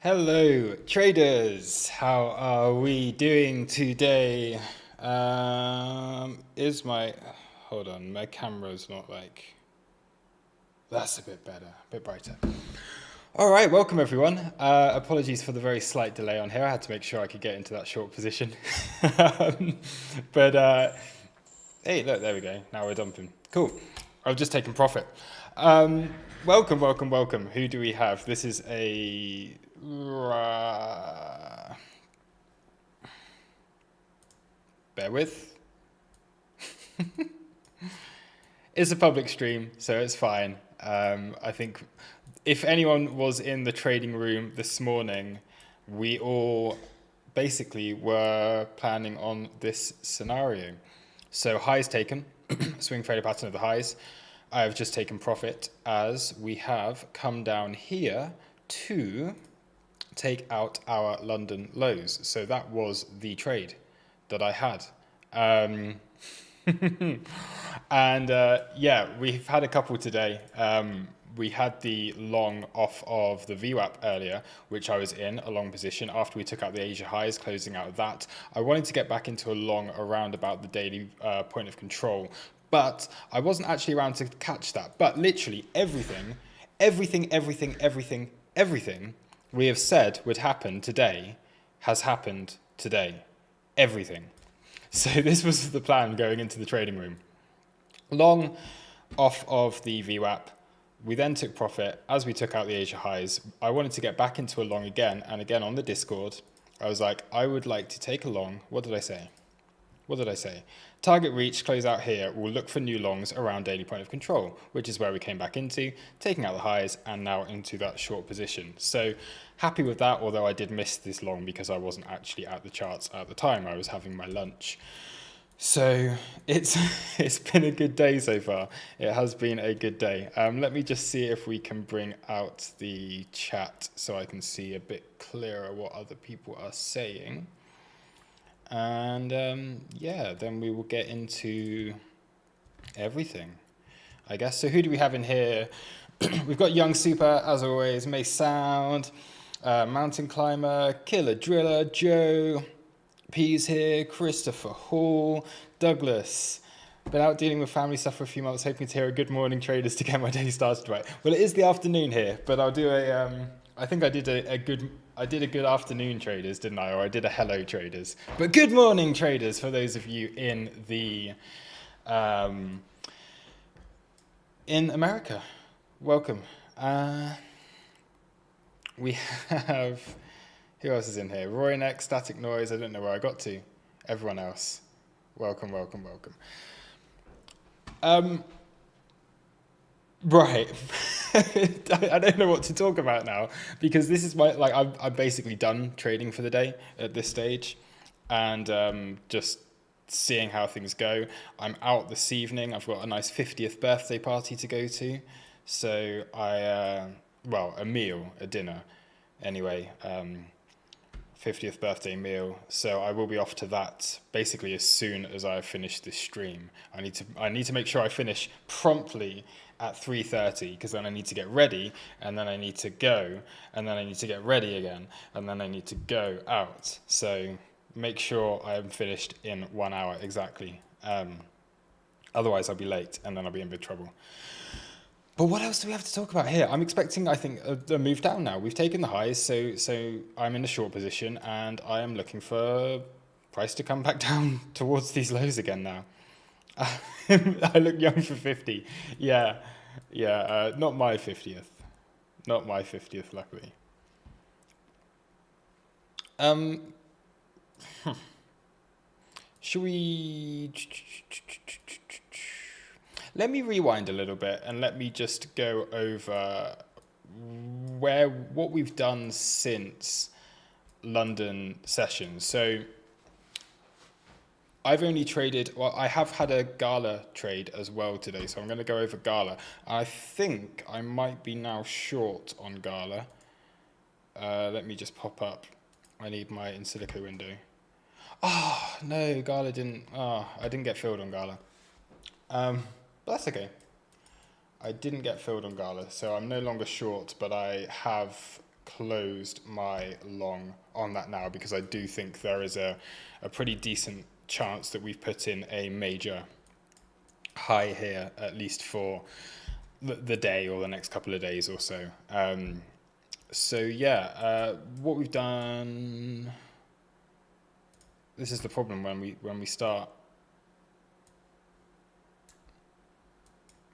Hello, traders. How are we doing today? Is my hold on, my camera's not like that's a bit better, a bit brighter. All right, welcome everyone. Apologies for the very slight delay on here. I had to make sure I could get into that short position. Um, but hey, look, there we go. Now we're dumping. Cool. I've just taken profit. Welcome. Who do we have? This is a bear with. It's a public stream, so it's fine. I think if anyone was in the trading room this morning, we all basically were planning on this scenario. So highs taken, swing failure pattern of the highs. I have just taken profit as we have come down here to take out our London lows. So that was the trade that I had. And yeah, we've had a couple today. We had the long off of the VWAP earlier, which I was in a long position after we took out the Asia highs, closing out that. I wanted to get back into a long around about the daily point of control, but I wasn't actually around to catch that. But literally everything we have said would happen today has happened today. Everything. So this was the plan going into the trading room. Long off of the VWAP. We then took profit as we took out the Asia highs. I wanted to get back into a long again. And again on the Discord, I was like, I would like to take a long. What did I say? Target reach, close out here. We'll look for new longs around daily point of control, which is where we came back into, taking out the highs and now into that short position. So happy with that, although I did miss this long because I wasn't actually at the charts at the time. I was having my lunch. So it's been a good day so far. It has been a good day. Let me just see if we can bring out the chat so I can see a bit clearer what other people are saying. And yeah, then we will get into everything, I guess. So who do we have in here? We've got Young Super, as always, May Sound, Mountain Climber, Killer Driller, Joe, P's here, Christopher Hall, Douglas. Been out dealing with family stuff for a few months, hoping to hear a good morning traders to get my day started right. Well, it is the afternoon here, but I'll do I think I did a good afternoon traders, didn't I? Or I did a hello traders. But good morning traders for those of you in the in America. Welcome. We have, who else is in here? Roy Neck, Static Noise, I don't know where I got to. Everyone else. Welcome. Right. I don't know what to talk about now because this is I'm basically done trading for the day at this stage and just seeing how things go. I'm out this evening. I've got a nice 50th birthday party to go to. So a dinner anyway. 50th birthday meal, so I will be off to that basically as soon as I finish this stream. I need to make sure I finish promptly at 3:30 because then I need to get ready and then I need to go and then I need to get ready again and then I need to go out. So make sure I am finished in 1 hour exactly. Otherwise I'll be late and then I'll be in big trouble. But what else do we have to talk about here? I'm expecting, I think, a move down now. We've taken the highs, so I'm in a short position, and I am looking for price to come back down towards these lows again now. I look young for 50. Yeah, not my 50th. Not my 50th, luckily. Should we... Let me rewind a little bit and let me just go over what we've done since London sessions. So I've only traded, well, I have had a Gala trade as well today, so I'm going to go over Gala. I think I might be now short on Gala. Let me just pop up. I need my in silico window. Oh, no, Gala didn't, I didn't get filled on Gala. But that's okay. I didn't get filled on Gala, so I'm no longer short, but I have closed my long on that now, because I do think there is a pretty decent chance that we've put in a major high here, at least for the day or the next couple of days or so. So yeah, what we've done. This is the problem when we start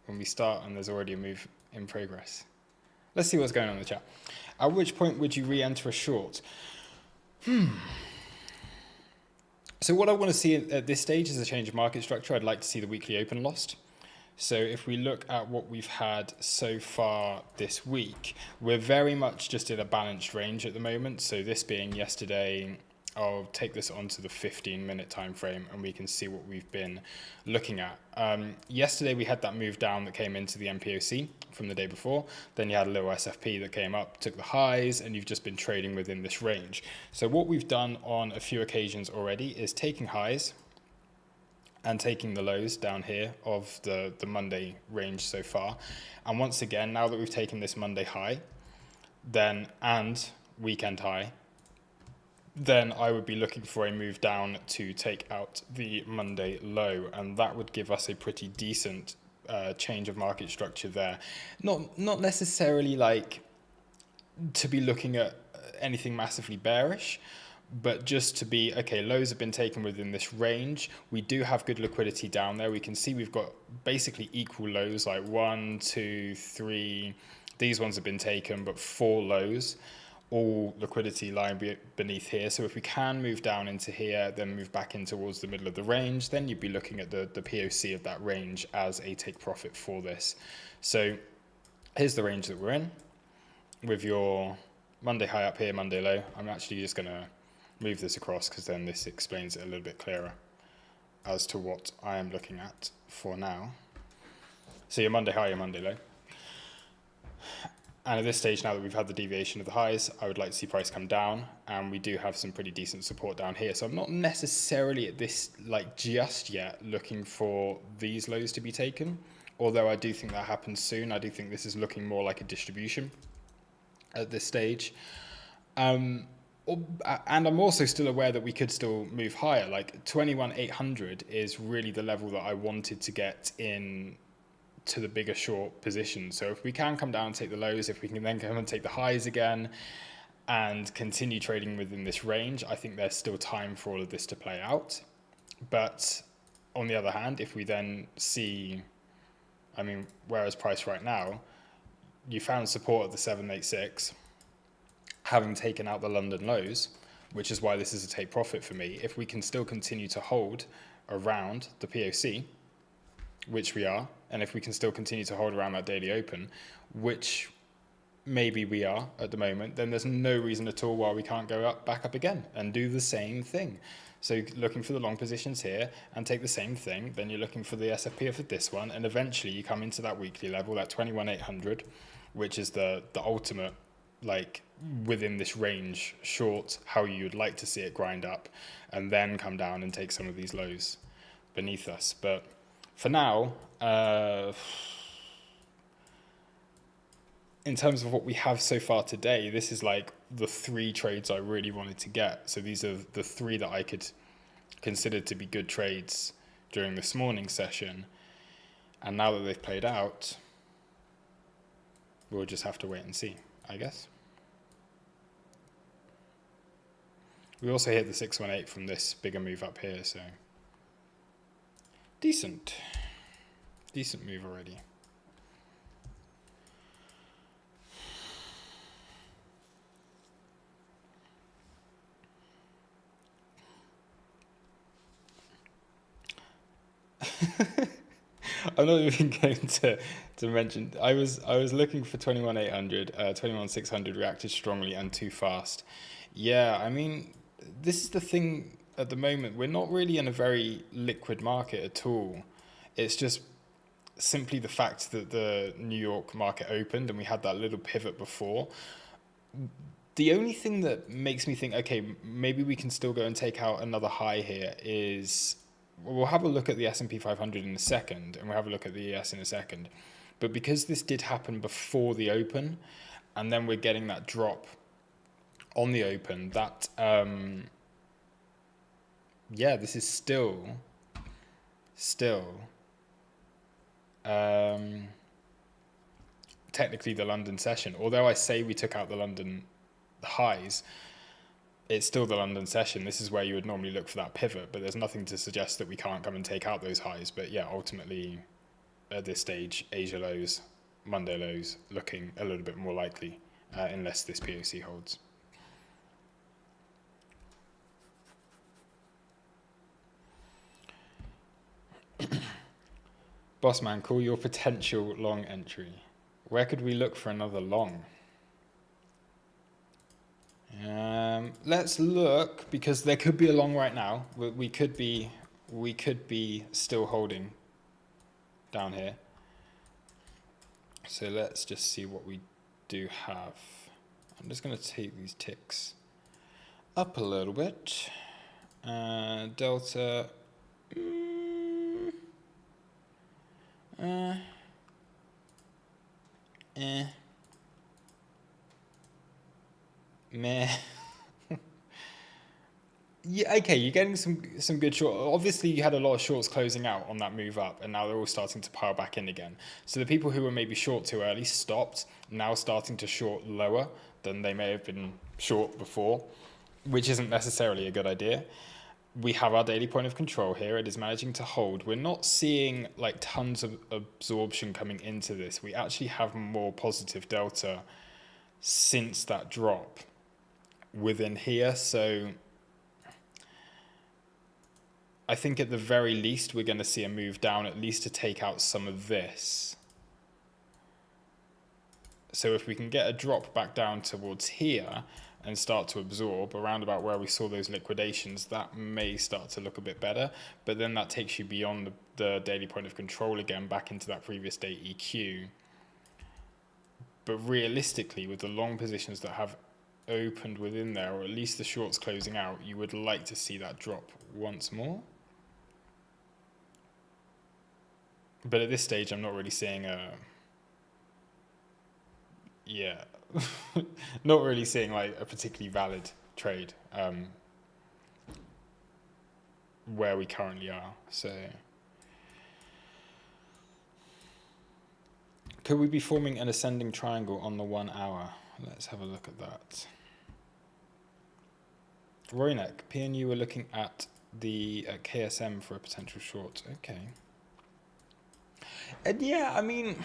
and there's already a move in progress. Let's see what's going on in the chat. At which point would you re-enter a short? So what I want to see at this stage is a change of market structure. I'd like to see the weekly open lost. So if we look at what we've had so far this week, we're very much just in a balanced range at the moment. So this being yesterday, I'll take this onto the 15-minute time frame and we can see what we've been looking at. Yesterday we had that move down that came into the MPOC from the day before. Then you had a little SFP that came up, took the highs, and you've just been trading within this range. So what we've done on a few occasions already is taking highs and taking the lows down here of the Monday range so far. And once again, now that we've taken this Monday high, then and weekend high, then I would be looking for a move down to take out the Monday low, and that would give us a pretty decent change of market structure there. Not necessarily like to be looking at anything massively bearish, but just to be, okay, lows have been taken within this range. We do have good liquidity down there. We can see we've got basically equal lows, like 1, 2, 3. These ones have been taken, but 4 lows. All liquidity lying beneath here. So if we can move down into here, then move back in towards the middle of the range, then you'd be looking at the POC of that range as a take profit for this. So here's the range that we're in with your Monday high up here, Monday low. I'm actually just going to move this across because then this explains it a little bit clearer as to what I am looking at for now. So your Monday high, your Monday low. And at this stage, now that we've had the deviation of the highs, I would like to see price come down, and we do have some pretty decent support down here. So I'm not necessarily at this, like just yet, looking for these lows to be taken, although I do think that happens soon. I do think this is looking more like a distribution at this stage. And I'm also still aware that we could still move higher. Like 21,800 is really the level that I wanted to get in to the bigger short position. So if we can come down and take the lows, if we can then come and take the highs again and continue trading within this range, I think there's still time for all of this to play out. But on the other hand, if we then see, I mean, whereas price right now, you found support at the 786, having taken out the London lows, which is why this is a take profit for me. If we can still continue to hold around the POC, which we are, and if we can still continue to hold around that daily open, which maybe we are at the moment, then there's no reason at all why we can't go up, back up again and do the same thing. So looking for the long positions here and take the same thing, then you're looking for the SFP of this one, and eventually you come into that weekly level, that 21,800, which is the ultimate, like within this range short, how you would like to see it grind up, and then come down and take some of these lows beneath us. But for now, in terms of what we have so far today, this is like the 3 trades I really wanted to get. So these are the 3 that I could consider to be good trades during this morning session. And now that they've played out, we'll just have to wait and see, I guess. We also hit the 618 from this bigger move up here, so decent move already. I'm not even going to mention. I was looking for 21,800, 21,600 reacted strongly and too fast. Yeah, I mean, this is the thing at the moment. We're not really in a very liquid market at all. It's just simply the fact that the New York market opened and we had that little pivot before. The only thing that makes me think, okay, maybe we can still go and take out another high here is, we'll have a look at the S&P 500 in a second, and we'll have a look at the ES in a second. But because this did happen before the open, and then we're getting that drop on the open, that yeah, this is still technically the London session. Although I say we took out the highs, it's still the London session. This is where you would normally look for that pivot, but there's nothing to suggest that we can't come and take out those highs. But yeah, ultimately at this stage, Asia lows, Monday lows looking a little bit more likely, unless this POC holds. Bossman, call your potential long entry. Where could we look for another long? Let's look, because there could be a long right now. We could be still holding down here. So let's just see what we do have. I'm just going to take these ticks up a little bit. Delta. Meh. Yeah, okay, you're getting some good short. Obviously, you had a lot of shorts closing out on that move up, and now they're all starting to pile back in again. So the people who were maybe short too early stopped, now starting to short lower than they may have been short before, which isn't necessarily a good idea. We have our daily point of control here. It is managing to hold. We're not seeing like tons of absorption coming into this. We actually have more positive delta since that drop within here. So I think at the very least, we're going to see a move down, at least to take out some of this. So if we can get a drop back down towards here and start to absorb around about where we saw those liquidations, that may start to look a bit better. But then that takes you beyond the daily point of control again, back into that previous day EQ. But realistically, with the long positions that have opened within there, or at least the shorts closing out, you would like to see that drop once more. But at this stage, I'm not really seeing not really seeing like a particularly valid trade where we currently are. So could we be forming an ascending triangle on the 1 hour? Let's have a look at that. Roynek, PNU were looking at the KSM for a potential short. Okay. And yeah, I mean,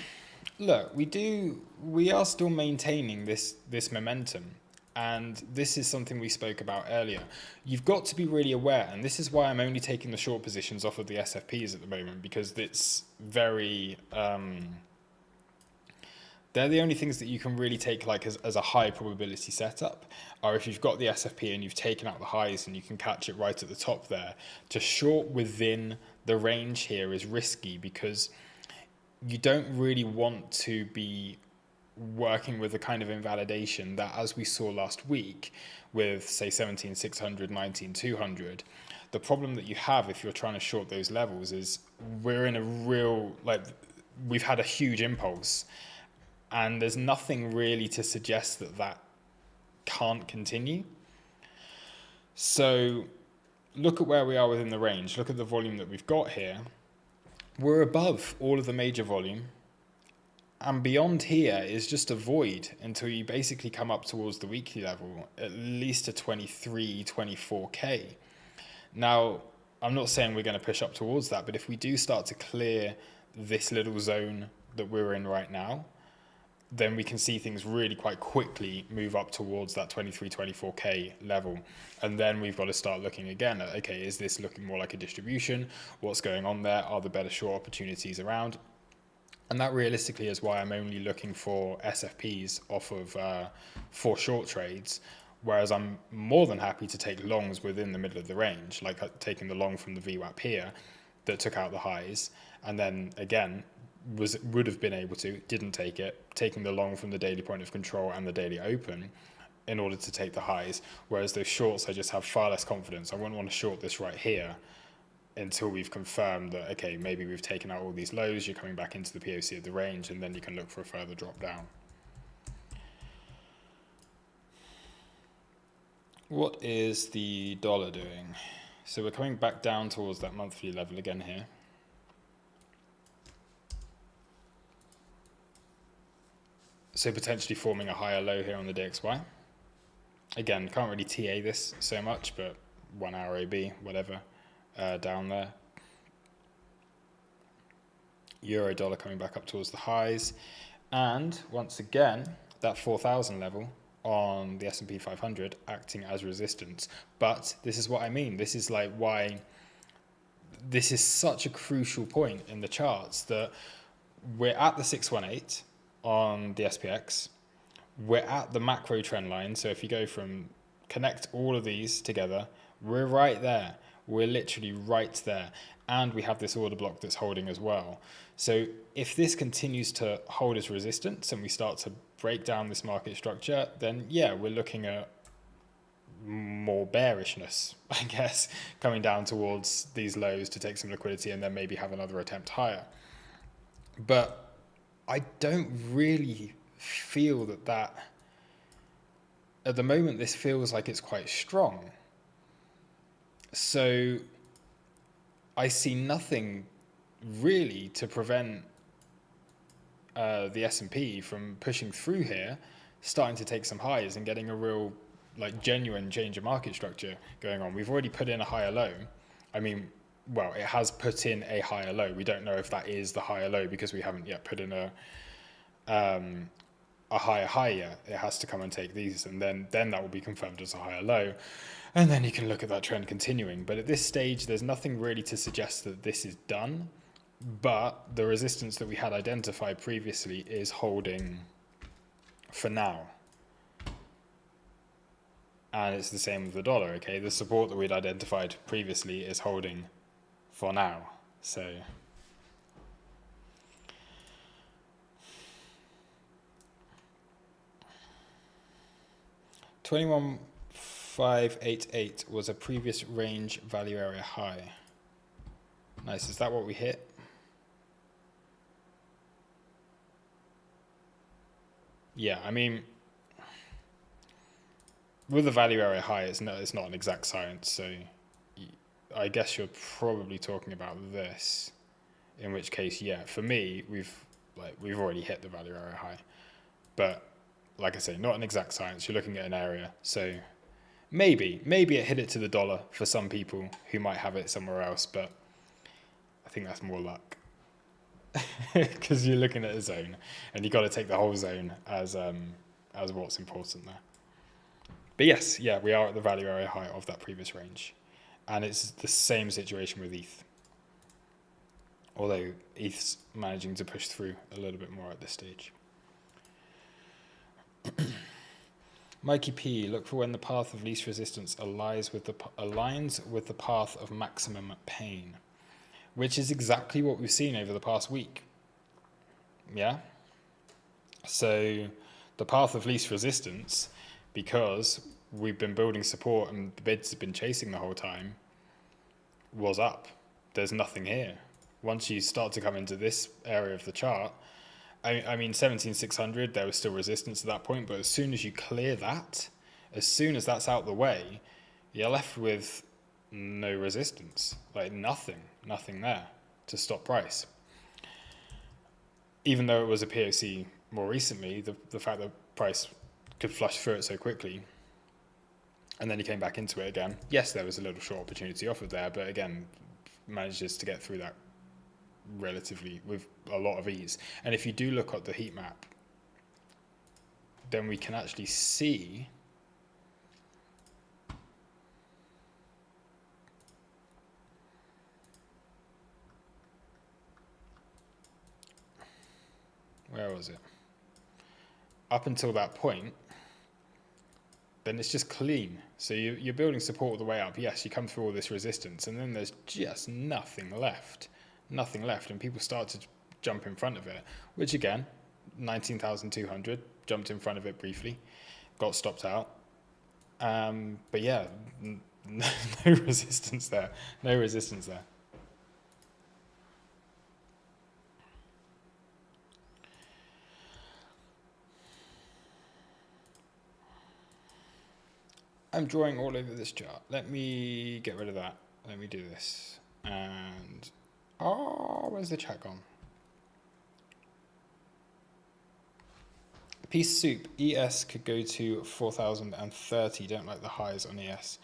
look, we are still maintaining this momentum, and this is something we spoke about earlier. You've got to be really aware, and this is why I'm only taking the short positions off of the SFPs at the moment, because it's very they're the only things that you can really take like as a high probability setup, or if you've got the SFP and you've taken out the highs and you can catch it right at the top there. To short within the range here is risky, because you don't really want to be working with the kind of invalidation that, as we saw last week with, say, 17,600, 19,200, the problem that you have if you're trying to short those levels is we're in a real, like, we've had a huge impulse, and there's nothing really to suggest that that can't continue. So look at where we are within the range. Look at the volume that we've got here. We're above all of the major volume, and beyond here is just a void until you basically come up towards the weekly level, at least to 23, 24K. Now, I'm not saying we're going to push up towards that, but if we do start to clear this little zone that we're in right now, then we can see things really quite quickly move up towards that 23, 24K level. And then we've got to start looking again at, okay, is this looking more like a distribution? What's going on there? Are there better short opportunities around? And that realistically is why I'm only looking for SFPs off of for short trades, whereas I'm more than happy to take longs within the middle of the range, like taking the long from the VWAP here that took out the highs, and then again, would have been able to, didn't take it, taking the long from the daily point of control and the daily open in order to take the highs, whereas those shorts I just have far less confidence. I wouldn't want to short this right here until we've confirmed that, okay, maybe we've taken out all these lows, you're coming back into the POC of the range, and then you can look for a further drop down. What is the dollar doing? So we're coming back down towards that monthly level again here. So potentially forming a higher low here on the DXY. Again, can't really TA this so much, but 1 hour AB, whatever, down there. Euro dollar coming back up towards the highs. And once again, that 4,000 level on the S&P 500 acting as resistance. But this is what I mean. This is like why this is such a crucial point in the charts, that we're at the 618 on the SPX. We're at the macro trend line. So if you go from connect all of these together, we're right there. We're literally right there. And we have this order block that's holding as well. So if this continues to hold as resistance and we start to break down this market structure, then yeah, we're looking at more bearishness, I guess, coming down towards these lows to take some liquidity and then maybe have another attempt higher. But I don't really feel that at the moment this feels like it's quite strong. So I see nothing really to prevent the S&P from pushing through here, starting to take some highs and getting a real, like, genuine change of market structure going on. We've already put in a higher low. I mean, well, it has put in a higher low. We don't know if that is the higher low because we haven't yet put in a higher high yet. It has to come and take these, and then that will be confirmed as a higher low. And then you can look at that trend continuing. But at this stage, there's nothing really to suggest that this is done. But the resistance that we had identified previously is holding for now. And it's the same with the dollar, okay? The support that we'd identified previously is holding for now. So $21,588 was a previous range value area high. Nice. Is that what we hit? Yeah, I mean, with the value area high, it's not an exact science. So I guess you're probably talking about this, in which case, yeah, for me, we've already hit the value area high. But like I say, not an exact science. You're looking at an area. So maybe it hit it to the dollar for some people who might have it somewhere else, but I think that's more luck. Because you're looking at a zone, and you got to take the whole zone as what's important there. But yes, yeah, we are at the value area high of that previous range, and it's the same situation with ETH. Although ETH's managing to push through a little bit more at this stage. Mikey P, look for when the path of least resistance aligns with the path of maximum pain, which is exactly what we've seen over the past week. Yeah? So the path of least resistance, because we've been building support and the bids have been chasing the whole time, was up. There's nothing here. Once you start to come into this area of the chart, I mean, 17,600, there was still resistance at that point, but as soon as you clear that, as soon as that's out the way, you're left with no resistance, like nothing there to stop price. Even though it was a POC more recently, the fact that price could flush through it so quickly, and then he came back into it again. Yes, there was a little short opportunity offered there, but again, manages to get through that relatively with a lot of ease. And if you do look at the heat map, then we can actually see where was it? Up until that point, then it's just clean. So you're building support all the way up. Yes, you come through all this resistance, and then there's just nothing left, and people start to jump in front of it, which again, 19,200 jumped in front of it briefly, got stopped out. But yeah, no resistance there. I'm drawing all over this chart. Let me get rid of that. Let me do this. And, where's the chat gone? Piece soup. ES could go to 4,030. Don't like the highs on ES.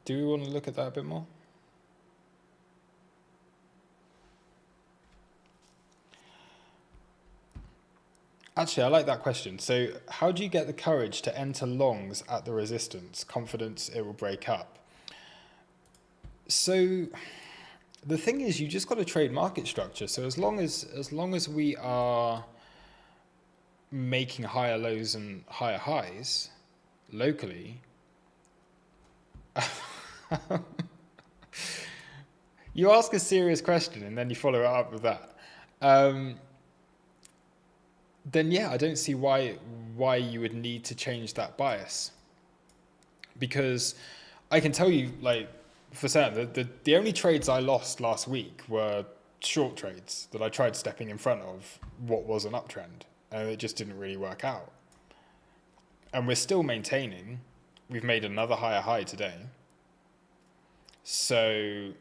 Do we want to look at that a bit more? Actually, I like that question. So how do you get the courage to enter longs at the resistance, confidence it will break up? So the thing is, you just got to trade market structure. So as long as we are making higher lows and higher highs locally, you ask a serious question and then you follow it up with that. Then yeah, I don't see why you would need to change that bias. Because I can tell you, like, for certain, the only trades I lost last week were short trades that I tried stepping in front of what was an uptrend, and it just didn't really work out. And we're still maintaining. We've made another higher high today. So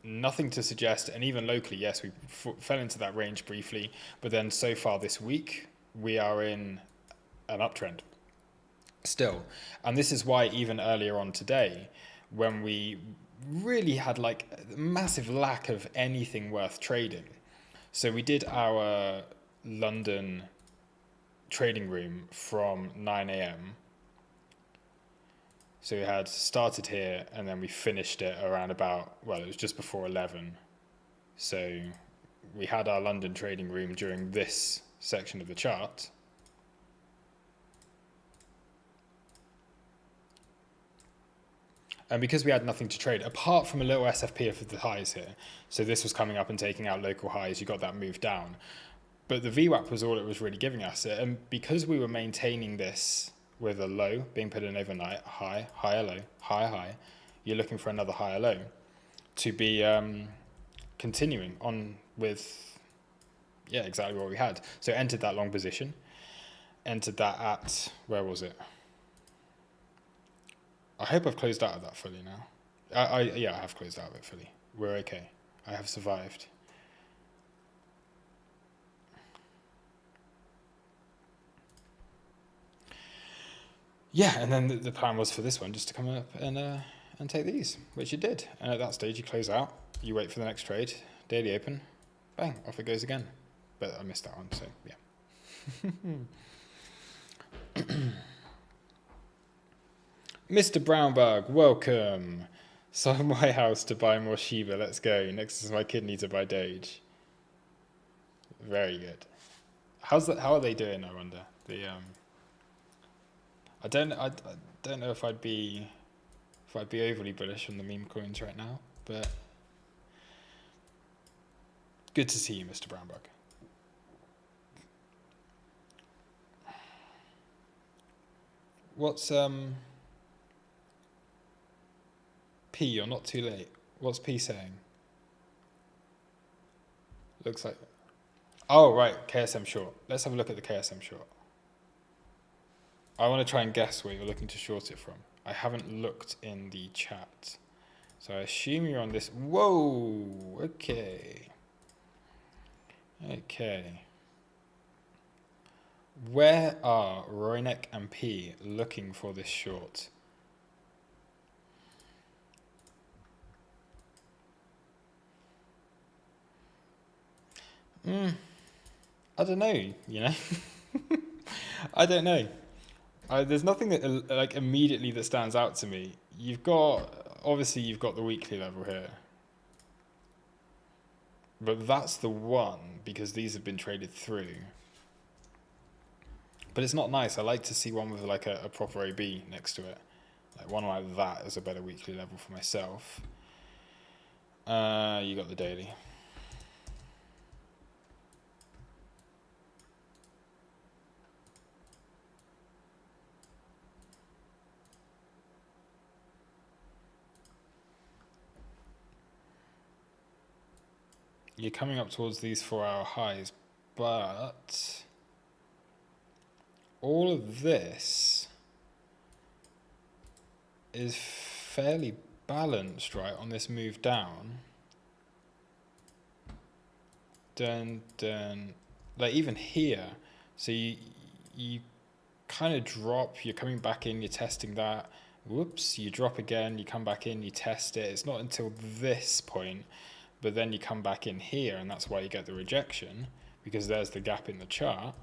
nothing to suggest, and even locally, yes, we fell into that range briefly, but then so far this week, we are in an uptrend still. And this is why even earlier on today, when we really had like a massive lack of anything worth trading, so we did our London trading room from 9 a.m. So we had started here and then we finished it around about, well, it was just before 11. So we had our London trading room during this section of the chart. And because we had nothing to trade, apart from a little SFP of the highs here, so this was coming up and taking out local highs, you got that move down. But the VWAP was all it was really giving us. And because we were maintaining this with a low being put in overnight, high, higher low, higher high, you're looking for another higher low to be continuing on with, yeah, exactly what we had. So entered that long position, entered that at, where was it? I hope I've closed out of that fully now. Yeah, I have closed out of it fully. We're okay. I have survived. Yeah, and then the plan was for this one just to come up and take these, which it did. And at that stage, you close out, you wait for the next trade, daily open, bang, off it goes again. But I missed that one, so yeah. Mr. Brownbug, welcome. Sold my house to buy more Shiba. Let's go. Next is my kidney to buy Doge. Very good. How are they doing? I wonder. I don't know if I'd be overly bullish on the meme coins right now, but good to see you, Mr. Brownbug. What's P? You're not too late. What's P saying? Looks like. Oh right, KSM short. Let's have a look at the KSM short. I want to try and guess where you're looking to short it from. I haven't looked in the chat. So I assume you're on this. Whoa, okay. Okay. Where are Roynek and P looking for this short? I don't know, you know? I don't know. There's nothing that like immediately that stands out to me. Obviously you've got the weekly level here. But that's the one because these have been traded through. But it's not nice. I like to see one with like a proper AB next to it. Like one like that is a better weekly level for myself. You got the daily. You're coming up towards these 4-hour highs, but all of this is fairly balanced, right, on this move down. Then, like even here, so you kind of drop, you're coming back in, you're testing that, whoops, you drop again, you come back in, you test it. It's not until this point, but then you come back in here, and that's why you get the rejection, because there's the gap in the chart.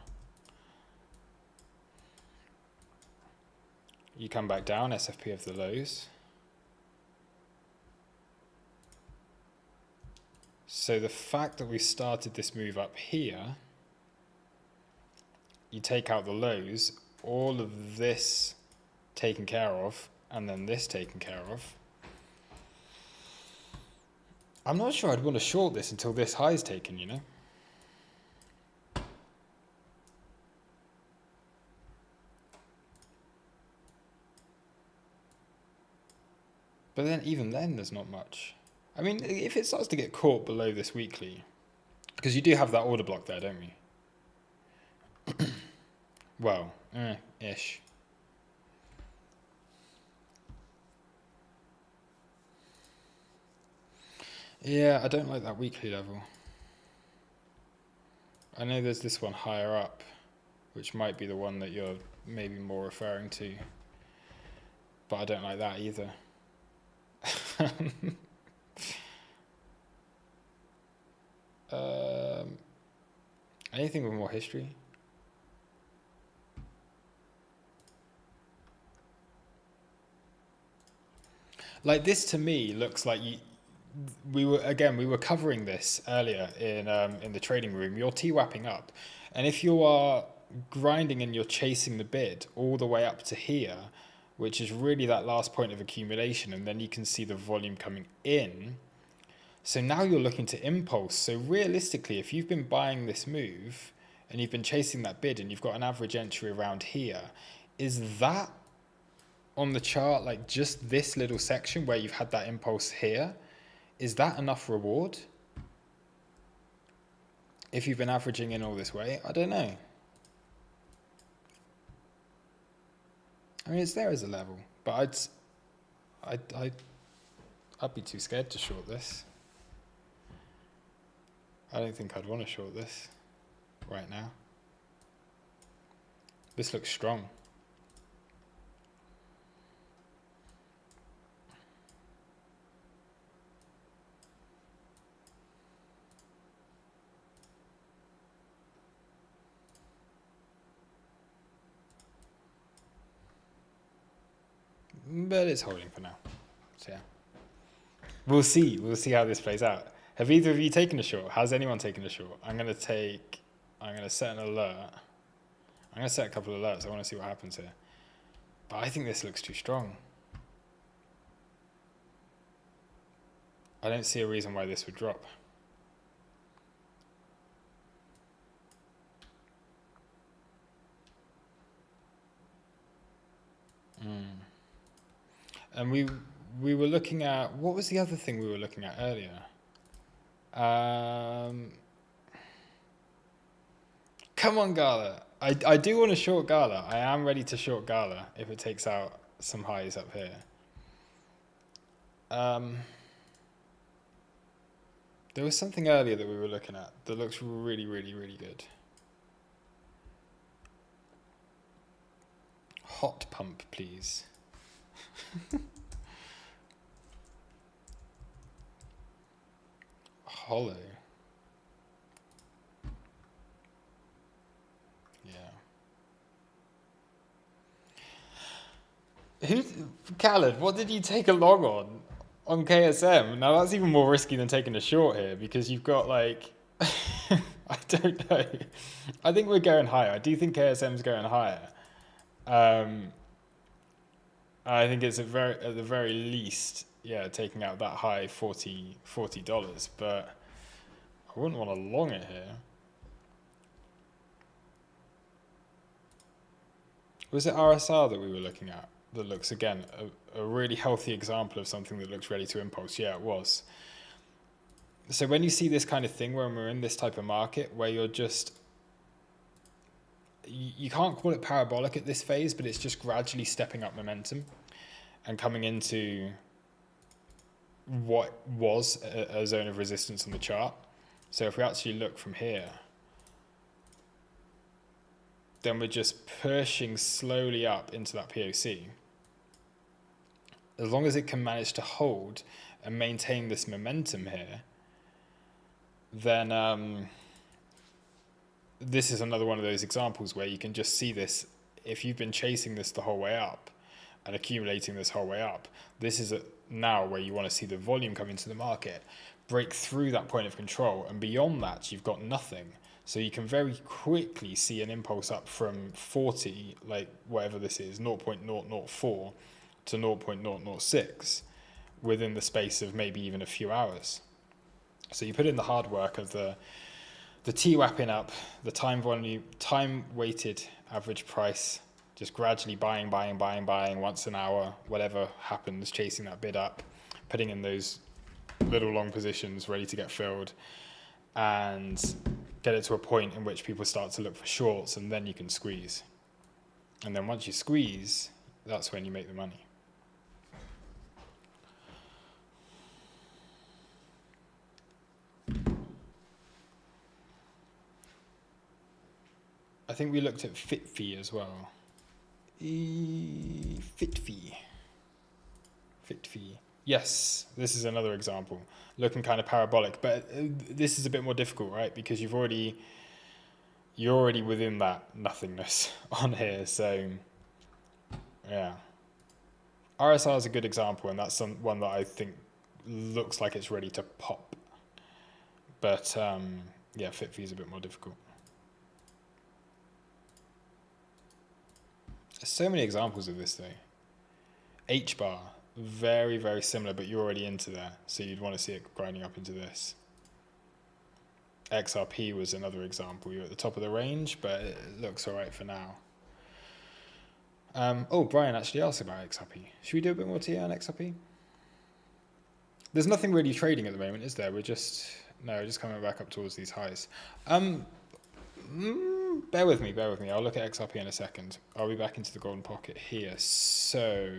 You come back down, SFP of the lows. So the fact that we started this move up here, you take out the lows, all of this taken care of, and then this taken care of. I'm not sure I'd want to short this until this high is taken, you know? But then even then, there's not much. I mean, if it starts to get caught below this weekly, because you do have that order block there, don't we? Well, ish. Yeah, I don't like that weekly level. I know there's this one higher up, which might be the one that you're maybe more referring to, but I don't like that either. Anything with more history? Like this to me looks like we were covering this earlier in the trading room. You're T-wapping up, and if you are grinding and you're chasing the bid all the way up to here, which is really that last point of accumulation, and then you can see the volume coming in. So now you're looking to impulse. So realistically, if you've been buying this move and you've been chasing that bid and you've got an average entry around here, is that on the chart, like just this little section where you've had that impulse here, is that enough reward? If you've been averaging in all this way, I don't know. I mean, it's there as a level, but I'd be too scared to short this. I don't think I'd want to short this right now. This looks strong. But it's holding for now. So yeah. We'll see. We'll see how this plays out. Have either of you taken a short? Has anyone taken a short? I'm going to set an alert. I'm going to set a couple of alerts. I want to see what happens here. But I think this looks too strong. I don't see a reason why this would drop. And we were looking at, what was the other thing we were looking at earlier? Come on, Gala. I do want to short Gala. I am ready to short Gala if it takes out some highs up here. There was something earlier that we were looking at that looks really, really, really good. Hot pump, please. Hollow. Yeah. Khaled, what did you take a long on KSM? Now that's even more risky than taking a short here, because you've got like I don't know. I think we're going higher. I do think KSM's going higher. I think it's at the very least, yeah, taking out that high $40, but I wouldn't want to long it here. Was it RSR that we were looking at? That looks, again, a really healthy example of something that looks ready to impulse. Yeah, it was. So when you see this kind of thing, when we're in this type of market where you're just you can't call it parabolic at this phase, but it's just gradually stepping up momentum and coming into what was a zone of resistance on the chart. So if we actually look from here, then we're just pushing slowly up into that POC. As long as it can manage to hold and maintain this momentum here, then this is another one of those examples where you can just see this. If you've been chasing this the whole way up and accumulating this whole way up, this is now where you want to see the volume come into the market, break through that point of control, and beyond that you've got nothing. So you can very quickly see an impulse up from 40, like whatever this is, 0.004 to 0.006 within the space of maybe even a few hours. So you put in the hard work of the TWAPing up, the time weighted average price, just gradually buying once an hour, whatever happens, chasing that bid up, putting in those little long positions ready to get filled, and get it to a point in which people start to look for shorts, and then you can squeeze. And then once you squeeze, that's when you make the money. I think we looked at FitFi as well. FitFi. Yes, this is another example. Looking kind of parabolic, but this is a bit more difficult, right? Because you're already within that nothingness on here. So, yeah. RSR is a good example, and that's one that I think looks like it's ready to pop. But yeah, FitFi is a bit more difficult. There's so many examples of this though. H-bar, very, very similar, but you're already into there, so you'd want to see it grinding up into this. XRP was another example. You're at the top of the range, but it looks all right for now. Oh, Brian actually asked about XRP. Should we do a bit more TA on XRP? There's nothing really trading at the moment, is there? We're just coming back up towards these highs. Bear with me. I'll look at XRP in a second. I'll be back into the golden pocket here. So,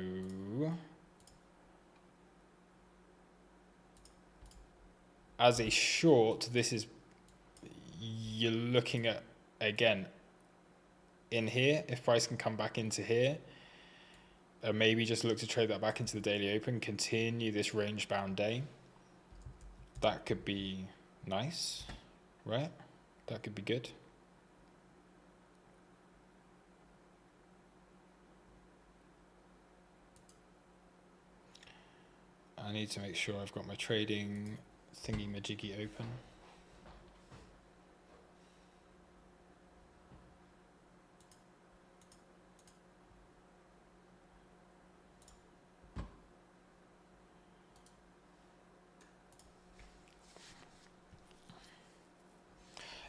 as a short, you're looking at, again, in here, if price can come back into here, maybe just look to trade that back into the daily open, continue this range bound day. That could be nice, right? That could be good. I need to make sure I've got my trading thingy-majiggy open.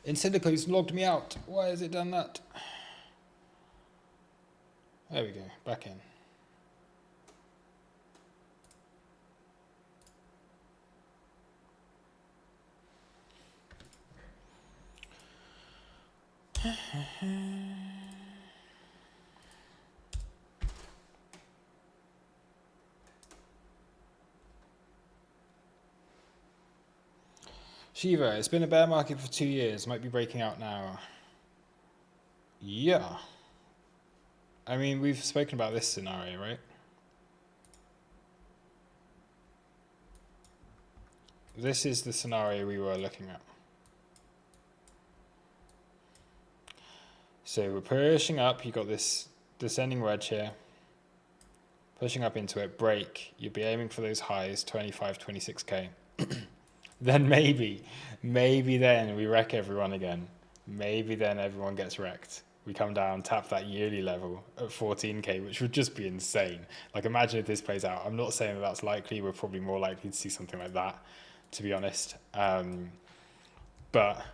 Insyndico's logged me out. Why has it done that? There we go, back in. Shiva, it's been a bear market for 2 years. Might be breaking out now. Yeah. I mean, we've spoken about this scenario, right? This is the scenario we were looking at. So we're pushing up. You've got this descending wedge here. Pushing up into it, break. You'd be aiming for those highs, 25, 26K. Then maybe then we wreck everyone again. Maybe then everyone gets wrecked. We come down, tap that yearly level at 14K, which would just be insane. Like, imagine if this plays out. I'm not saying that that's likely. We're probably more likely to see something like that, to be honest. But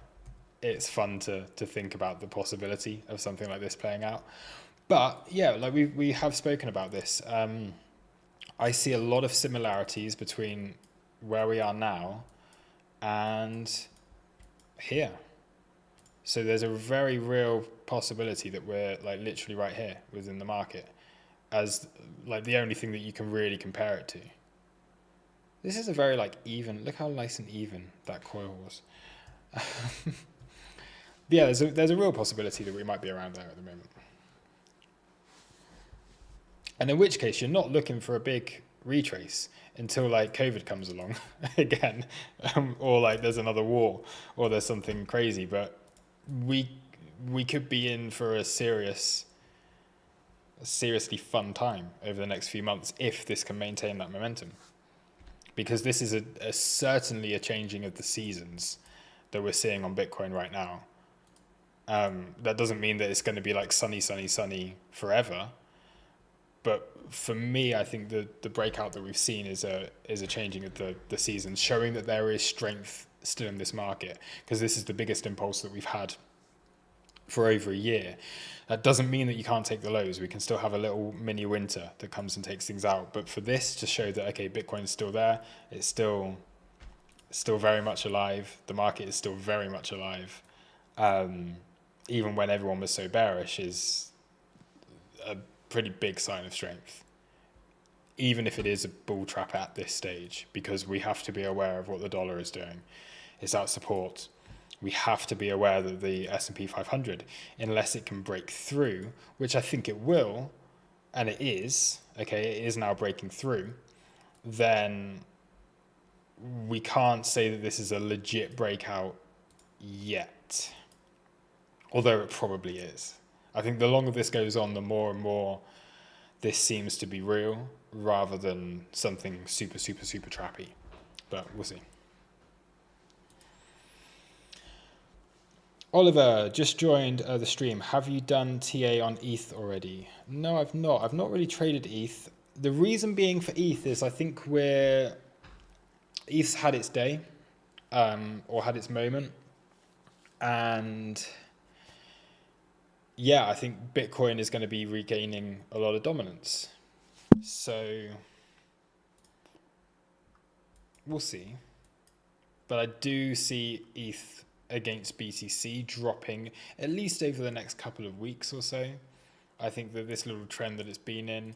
it's fun to think about the possibility of something like this playing out. But yeah, like we have spoken about this. I see a lot of similarities between where we are now and here. So there's a very real possibility that we're like literally right here within the market as like the only thing that you can really compare it to. This is a very like even, look how nice and even that coil was. Yeah, there's a real possibility that we might be around there at the moment. And in which case, you're not looking for a big retrace until like COVID comes along again, or like there's another war, or there's something crazy. But we could be in for a seriously fun time over the next few months if this can maintain that momentum, because this is certainly a changing of the seasons that we're seeing on Bitcoin right now. That doesn't mean that it's going to be like sunny forever. But for me, I think the breakout that we've seen is a changing of the seasons, showing that there is strength still in this market, because this is the biggest impulse that we've had for over a year. That doesn't mean that you can't take the lows. We can still have a little mini winter that comes and takes things out. But for this to show that, okay, Bitcoin's still there, it's still very much alive. The market is still very much alive. Even when everyone was so bearish, is a pretty big sign of strength, even if it is a bull trap at this stage, because we have to be aware of what the dollar is doing. It's at support. We have to be aware that the S&P 500, unless it can break through, which I think it will, and it is now breaking through, then we can't say that this is a legit breakout yet, although it probably is. I think the longer this goes on, the more and more this seems to be real rather than something super trappy. But we'll see. Oliver just joined the stream. Have you done TA on ETH already? No, I've not. I've not really traded ETH. The reason being for ETH is I think ETH's had its day, or had its moment, and yeah, I think Bitcoin is going to be regaining a lot of dominance. So we'll see. But I do see ETH against BTC dropping at least over the next couple of weeks or so. I think that this little trend that it's been in,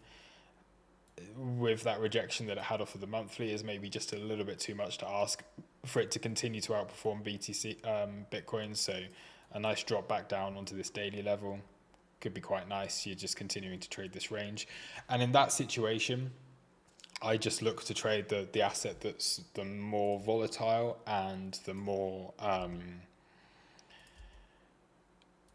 with that rejection that it had off of the monthly, is maybe just a little bit too much to ask for it to continue to outperform Bitcoin. So a nice drop back down onto this daily level could be quite nice. You're just continuing to trade this range. And in that situation, I just look to trade the asset that's the more volatile and the more,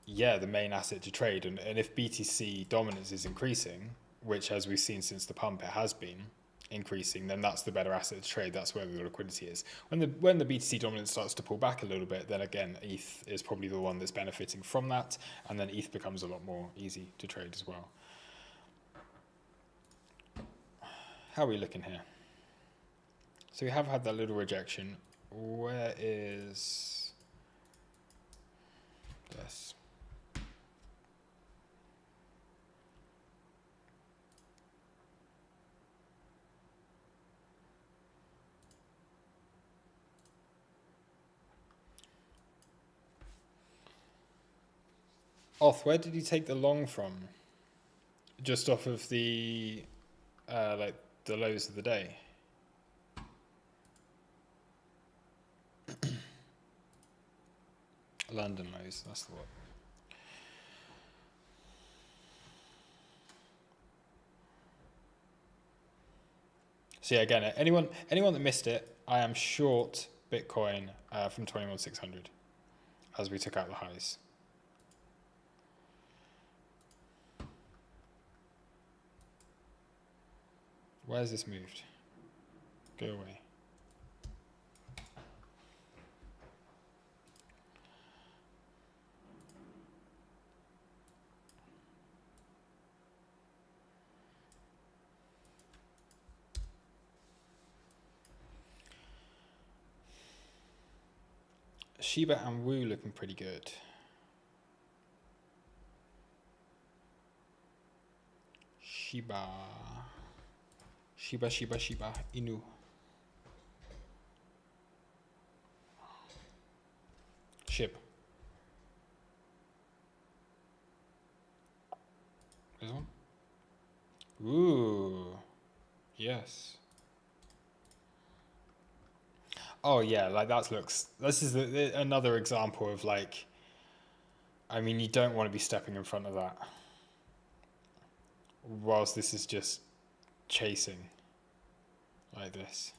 the main asset to trade. And if BTC dominance is increasing, which as we've seen since the pump, it has been increasing, then that's the better asset to trade. That's where the liquidity is. When the BTC dominance starts to pull back a little bit, then again, ETH is probably the one that's benefiting from that, and then ETH becomes a lot more easy to trade as well. How are we looking here? So we have had that little rejection. Where is this? Where did you take the long from? Just off of the the lows of the day. London lows, that's the one. So yeah, again, anyone that missed it, I am short Bitcoin from 21,600 as we took out the highs. Where's this moved? Go away. Shiba and Wu looking pretty good. Shiba Inu. SHIB. Ooh, yes. Oh yeah, like that looks. This is another example of like. I mean, you don't want to be stepping in front of that. Whilst this is just chasing, like this.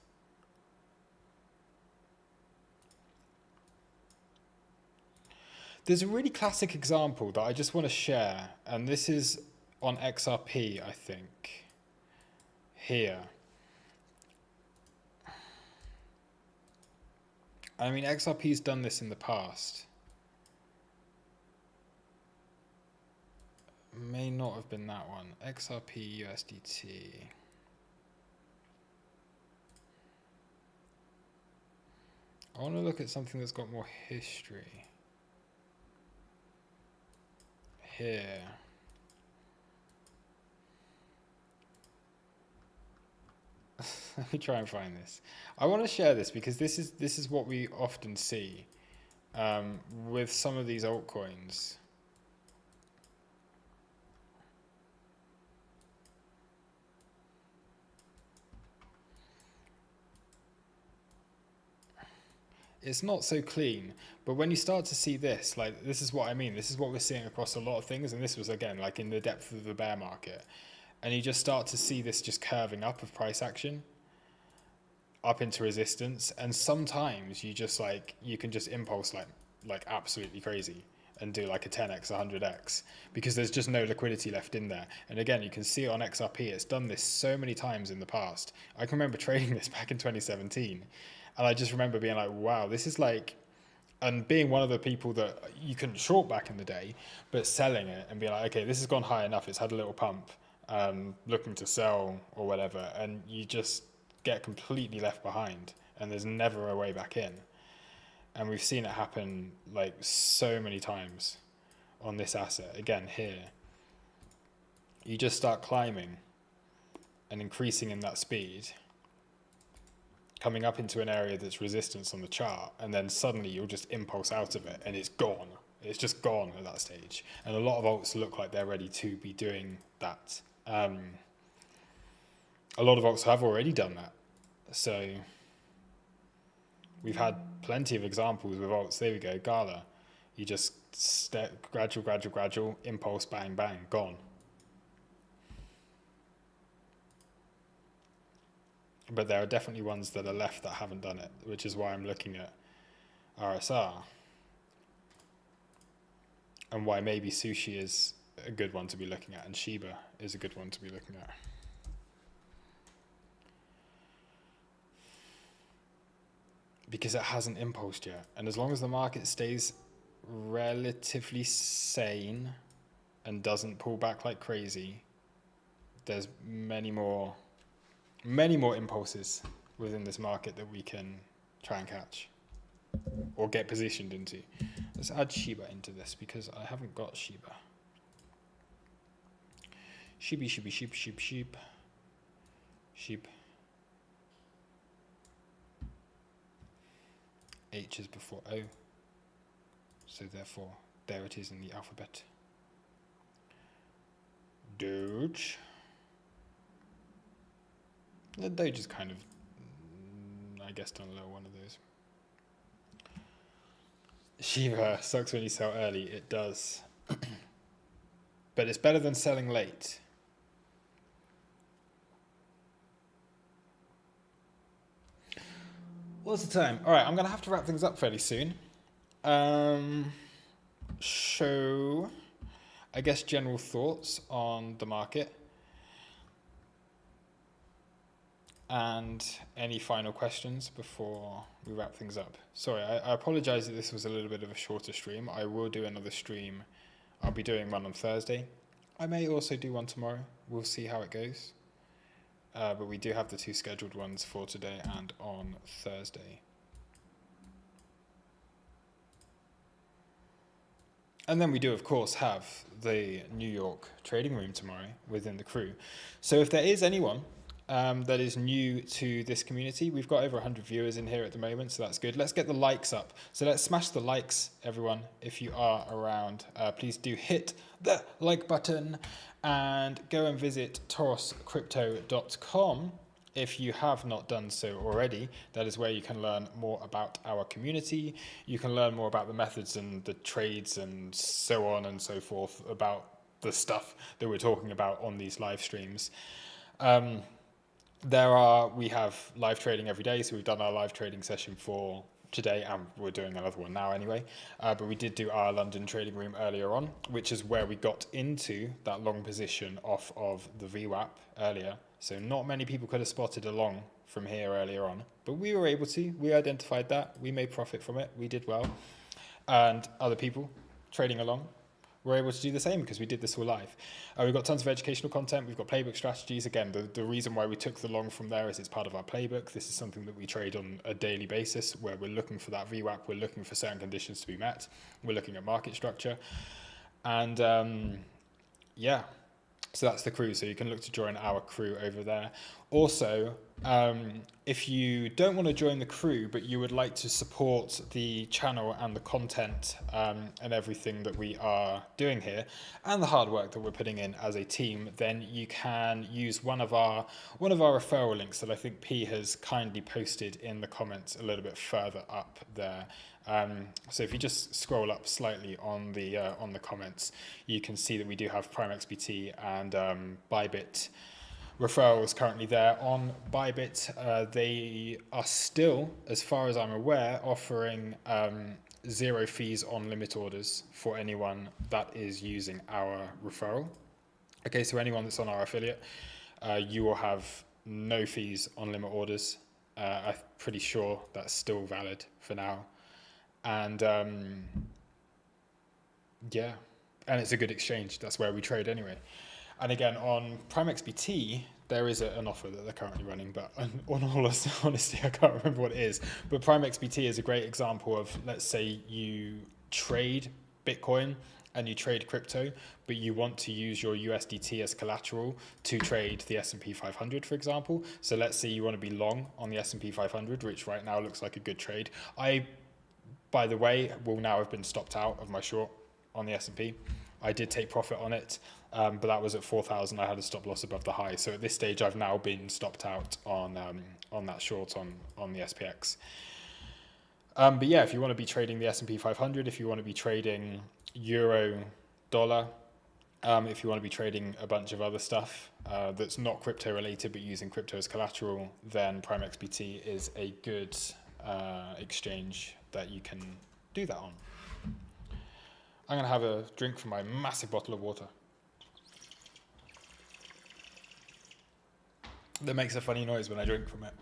There's a really classic example that I just want to share, and this is on XRP, I think. Here. I mean, XRP's done this in the past. May not have been that one. XRP USDT. I want to look at something that's got more history. Here. Let me try and find this. I want to share this because this is what we often see with some of these altcoins. It's not so clean, but when you start to see this, like this is what I mean. This is what we're seeing across a lot of things, and this was again like in the depth of the bear market, and you just start to see this just curving up of price action up into resistance, and sometimes you just like you can just impulse like absolutely crazy and do like a 10x 100x because there's just no liquidity left in there. And again, you can see it on XRP, it's done this so many times in the past. I can remember trading this back in 2017, and I just remember being like, wow, this is like, and being one of the people that you couldn't short back in the day, but selling it and being like, okay, this has gone high enough, it's had a little pump, looking to sell or whatever, and you just get completely left behind and there's never a way back in. And we've seen it happen like so many times on this asset. Again, here, you just start climbing and increasing in that speed, coming up into an area that's resistance on the chart, and then suddenly you'll just impulse out of it and it's gone. It's just gone at that stage. And a lot of alts look like they're ready to be doing that. A lot of alts have already done that. So we've had plenty of examples with alts. There we go, Gala. You just gradual, impulse, bang, bang, gone. But there are definitely ones that are left that haven't done it, which is why I'm looking at RSR. And why maybe Sushi is a good one to be looking at, and Shiba is a good one to be looking at. Because it hasn't impulsed yet. And as long as the market stays relatively sane and doesn't pull back like crazy, there's many more impulses within this market that we can try and catch or get positioned into. Let's add Shiba into this because I haven't got Shiba. Sheep. H is before O, so therefore there it is in the alphabet. Doge. The Doge is kind of, I guess, done a little one of those. Shiba sucks when you sell early. It does. But it's better than selling late. What's the time? All right, I'm going to have to wrap things up fairly soon. So, I guess general thoughts on the market. And any final questions before we wrap things up? Sorry, I apologize that this was a little bit of a shorter stream. I will do another stream. I'll be doing one on Thursday. I may also do one tomorrow. We'll see how it goes. But we do have the two scheduled ones for today and on Thursday. And then we do, of course, have the New York trading room tomorrow within the crew. So if there is anyone that is new to this community. We've got over 100 viewers in here at the moment, so that's good. Let's get the likes up. So let's smash the likes, everyone. If you are around, please do hit the like button and go and visit toroscrypto.com. If you have not done so already, that is where you can learn more about our community. You can learn more about the methods and the trades and so on and so forth, about the stuff that we're talking about on these live streams. We have live trading every day, so we've done our live trading session for today, and we're doing another one now anyway. But we did do our London trading room earlier on, which is where we got into that long position off of the VWAP earlier. So not many people could have spotted a long from here earlier on, but we were able to. We identified that. We made profit from it. We did well. And other people trading along were able to do the same because we did this all live. We've got tons of educational content. We've got playbook strategies. Again, the reason why we took the long from there is it's part of our playbook. This is something that we trade on a daily basis where we're looking for that VWAP. We're looking for certain conditions to be met. We're looking at market structure. And yeah, so that's the crew. So you can look to join our crew over there. Also, if you don't want to join the crew, but you would like to support the channel and the content and everything that we are doing here and the hard work that we're putting in as a team, then you can use one of our referral links that I think P has kindly posted in the comments a little bit further up there. So if you just scroll up slightly on the comments, you can see that we do have Prime XBT and Bybit referrals currently there on Bybit. They are still, as far as I'm aware, offering 0 fees on limit orders for anyone that is using our referral. Okay, so anyone that's on our affiliate, you will have no fees on limit orders. I'm pretty sure that's still valid for now. And yeah, and it's a good exchange. That's where we trade anyway. And again, on Prime XBT, there is an offer that they're currently running, but on all honesty, I can't remember what it is. But Prime XBT is a great example of, let's say you trade Bitcoin and you trade crypto, but you want to use your USDT as collateral to trade the S&P 500, for example. So let's say you want to be long on the S&P 500, which right now looks like a good trade. By the way, will now have been stopped out of my short on the S&P. I did take profit on it, but that was at 4,000. I had a stop loss above the high. So at this stage, I've now been stopped out on that short on the SPX. But yeah, if you want to be trading the S&P 500, if you want to be trading euro, dollar, if you want to be trading a bunch of other stuff that's not crypto related but using crypto as collateral, then Prime XBT is a good exchange that you can do that on. I'm going to have a drink from my massive bottle of water. That makes a funny noise when I drink from it.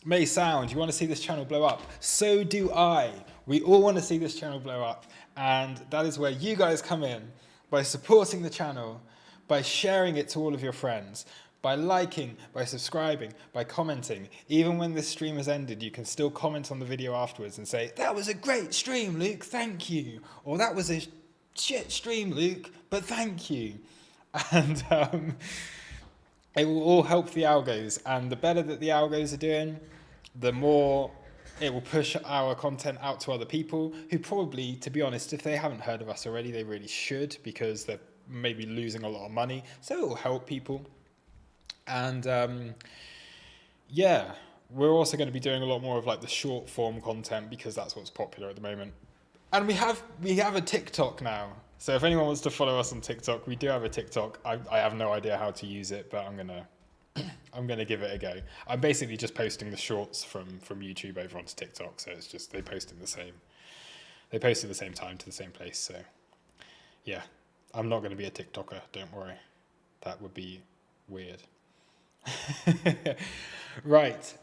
May sound, you want to see this channel blow up? So do I. We all want to see this channel blow up. And that is where you guys come in, by supporting the channel, by sharing it to all of your friends, by liking, by subscribing, by commenting. Even when this stream has ended, you can still comment on the video afterwards and say, that was a great stream, Luke, thank you. Or that was a shit stream, Luke, but thank you. And it will all help the algos. And the better that the algos are doing, the more it will push our content out to other people who probably, to be honest, if they haven't heard of us already, they really should, because they're maybe losing a lot of money. So it will help people. And yeah, we're also going to be doing a lot more of like the short form content, because that's what's popular at the moment. And we have a TikTok now. So if anyone wants to follow us on TikTok, we do have a TikTok. I have no idea how to use it, but I'm gonna give it a go. I'm basically just posting the shorts from YouTube over onto TikTok. So it's just they post at the same time to the same place. So yeah, I'm not going to be a TikToker. Don't worry, that would be weird. Right.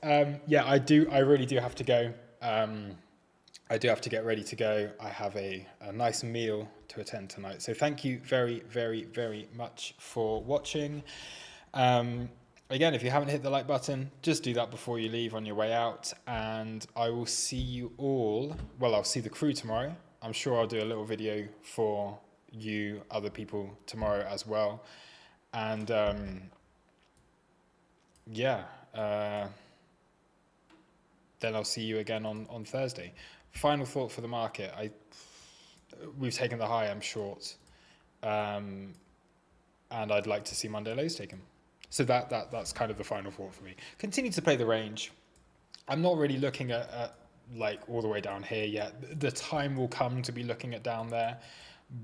Yeah, I really do have to go. I do have to get ready to go. I have a nice meal to attend tonight. So thank you very, very, very much for watching. Again, if you haven't hit the like button, just do that before you leave on your way out. And I will see you all. Well, I'll see the crew tomorrow. I'm sure I'll do a little video for you, other people tomorrow as well. And then I'll see you again on Thursday. Final thought for the market. We've taken the high, I'm short. And I'd like to see Monday lows taken. So that's kind of the final thought for me. Continue to play the range. I'm not really looking at like all the way down here yet. The time will come to be looking at down there,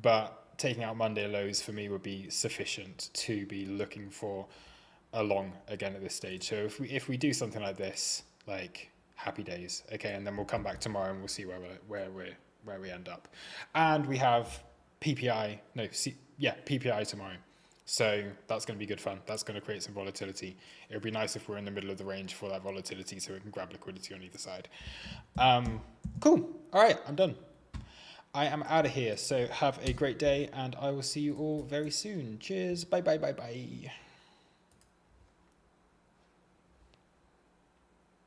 but taking out Monday lows for me would be sufficient to be looking for a long again at this stage. So if we do something like this, like happy days, okay, and then we'll come back tomorrow and we'll see where we end up. And we have PPI tomorrow. So that's going to be good fun. That's going to create some volatility. It would be nice if we're in the middle of the range for that volatility so we can grab liquidity on either side. Cool. All right, I'm done. I am out of here. So have a great day and I will see you all very soon. Cheers. Bye, bye, bye, bye.